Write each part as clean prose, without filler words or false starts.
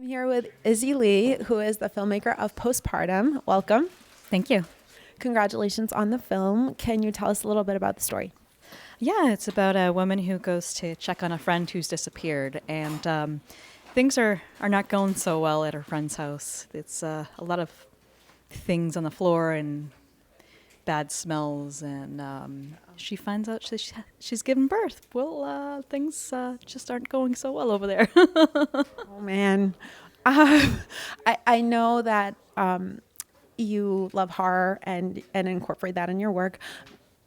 I'm here with Izzy Lee, who is the filmmaker of Postpartum. Welcome. Thank you. Congratulations on the film. Can you tell us a little bit about the story? Yeah, it's about a woman who goes to check on a friend who's disappeared, and things are not going so well at her friend's house. It's a lot of things on the floor and bad smells, and she finds out she's given birth. Well, things just aren't going so well over there. Oh, man. I know that you love horror and incorporate that in your work.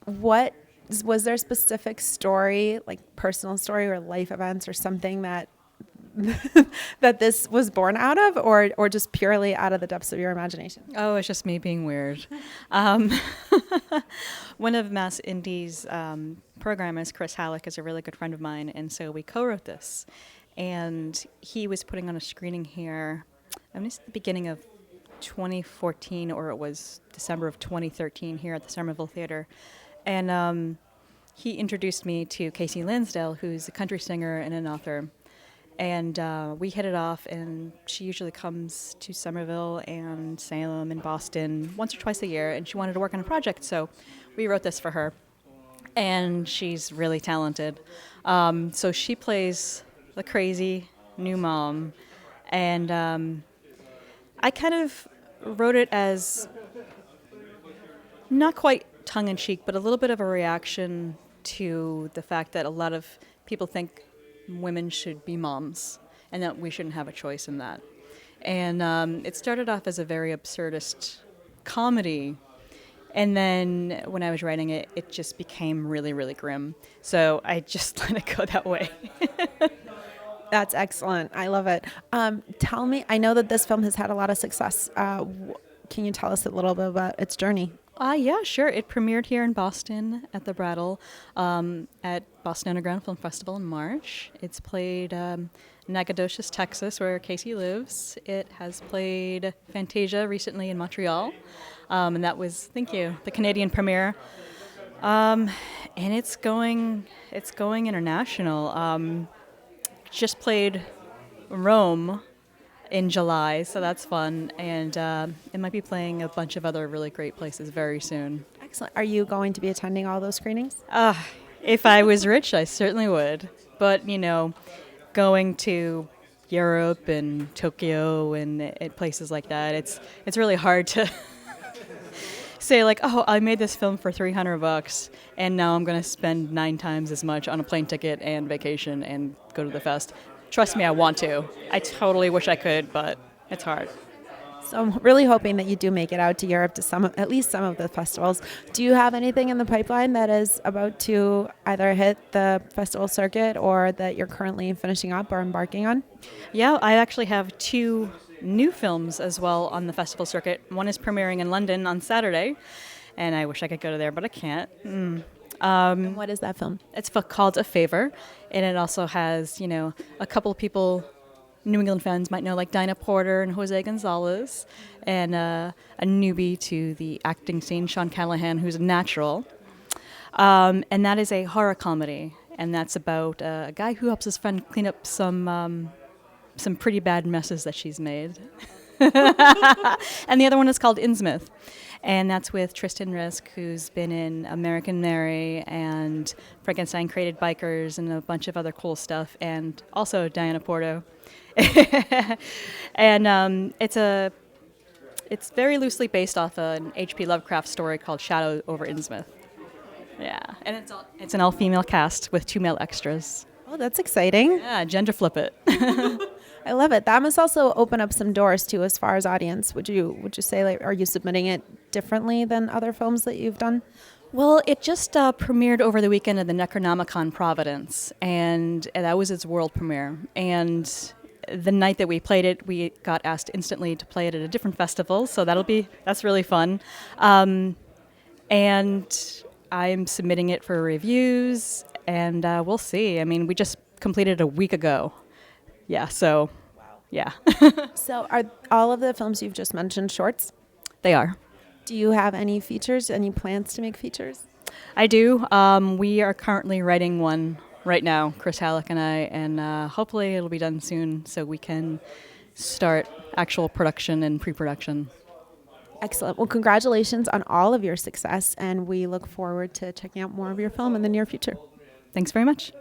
Was there a specific story, like personal story or life events or something that that this was born out of, or just purely out of the depths of your imagination? Oh, it's just me being weird. Um, One of Mass Indie's programmers, Chris Halleck, is a really good friend of mine, and so we co-wrote this. And he was putting on a screening here, I mean, it's the beginning of 2014, or it was December of 2013 here at the Somerville Theater. And he introduced me to Casey Lansdale, who's a country singer and an author. And we hit it off, and she usually comes to Somerville and Salem and Boston once or twice a year, and she wanted to work on a project, so we wrote this for her. And she's really talented. So she plays the crazy new mom, and I kind of wrote it as not quite tongue-in-cheek, but a little bit of a reaction to the fact that a lot of people think women should be moms and that we shouldn't have a choice in that. And it started off as a very absurdist comedy, and then when I was writing it, it just became really, really grim. So I just let it go that way. That's excellent. I love it. Tell me, I know that this film has had a lot of success. Can you tell us a little bit about its journey? Yeah, sure. It premiered here in Boston at the Brattle at Boston Underground Film Festival in March. It's played Nacogdoches, Texas, where Casey lives. It has played Fantasia recently in Montreal, and that was, thank you, the Canadian premiere. And it's going international. Just played Rome in July, so that's fun, and it might be playing a bunch of other really great places very soon. Excellent. Are you going to be attending all those screenings? If I was rich, I certainly would. But, going to Europe and Tokyo and places like that, it's really hard to say, like, oh, I made this film for $300 and now I'm going to spend 9 times as much on a plane ticket and vacation and go to the fest. Trust me, I want to. I totally wish I could, but it's hard. So I'm really hoping that you do make it out to Europe to at least some of the festivals. Do you have anything in the pipeline that is about to either hit the festival circuit or that you're currently finishing up or embarking on? Yeah, I actually have 2 new films as well on the festival circuit. One is premiering in London on Saturday, and I wish I could go to there, but I can't. And what is that film? It's called A Favor, and it also has, a couple of people New England fans might know, like Dinah Porter and Jose Gonzalez, and a newbie to the acting scene, Sean Callahan, who's a natural. And that is a horror comedy, and that's about a guy who helps his friend clean up some pretty bad messes that she's made. And the other one is called Innsmouth, and that's with Tristan Risk, who's been in American Mary and Frankenstein Created Bikers and a bunch of other cool stuff, and also Diana Porto. And it's very loosely based off an H.P. Lovecraft story called Shadow over Innsmouth. Yeah, and it's an all-female cast with 2 male extras. Oh, that's exciting. Yeah, gender flip it. I love it. That must also open up some doors too, as far as audience. Would you say, like, are you submitting it differently than other films that you've done? Well, it just premiered over the weekend at the Necronomicon Providence, and that was its world premiere. And the night that we played it, we got asked instantly to play it at a different festival, so that's really fun. And I'm submitting it for reviews, and we'll see. I mean, we just completed a week ago. Yeah, so, yeah. So are all of the films you've just mentioned shorts? They are. Do you have any features, any plans to make features? I do. We are currently writing one right now, Chris Halleck and I, and hopefully it'll be done soon so we can start actual production and pre-production. Excellent. Well, congratulations on all of your success, and we look forward to checking out more of your film in the near future. Thanks very much.